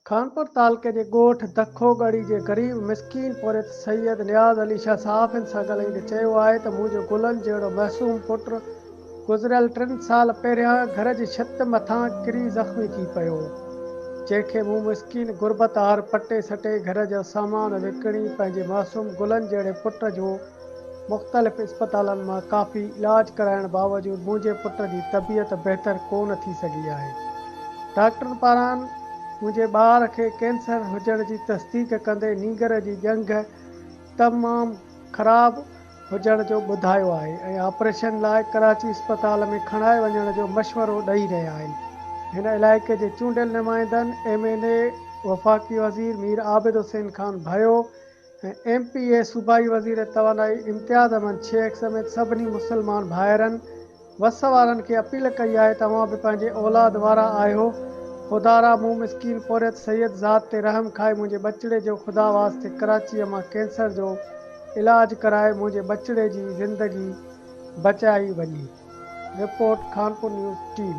खानपुर तालुके जे ॻोठ दखोगढ़ी जे ग़रीब मिसकीन पोरित सैयद नियाज़ अली शाह सहाफ़ियुनि सां ॻाल्हाईंदे चयो आहे त मुंहिंजो गुलनि जहिड़ो मासूम पुटु गुज़िरियल 3 साल पहिरियां घर जी छिति मथां किरी ज़ख़्मी थी पियो, जंहिंखे मूं मिसकीन गुरबत हार पटे सटे घर जो सामान विकिणी पंहिंजे मासूम गुलनि जहिड़े पुट जो मुख़्तलिफ़ इस्पतालनि मां काफ़ी इलाज कराइण बावजूदि मुंहिंजे पुट जी तबियत बहितर कोन थी सघी आहे। डॉक्टरनि पारां मुंहिंजे ॿार खे कैंसर हुजण जी तस्दीक कंदे नीगर जी ॼंघ तमामु ख़राबु हुजण जो ॿुधायो आहे ऐं ऑपरेशन लाइ कराची इस्पताल में खणाए वञण जो मशवरो ॾेई रहिया आहिनि। हिन इलाइक़े जे चूंडियल नुमाइंदनि MNA वफ़ाक़ी वज़ीर मीर आबिद हुसैन ख़ान भयो ऐं MPA सूबाई वज़ीर तवानाई इम्तियाज़ अहमद शेख समेत सभिनी मुस्लमान भाइरनि वस वारनि खे अपील कई आहे तव्हां बि पंहिंजे औलाद वारा आहियो, ख़ुदारा मूं मिसकीन पोरित सैयद ज़ात ते रहम खाए मुंहिंजे बचिड़े जो ख़ुदा वास्ते कराचीअ मां कैंसर जो इलाज कराए मुंहिंजे बचिड़े जी ज़िंदगी बचाई वञे। Report Khanpur news team.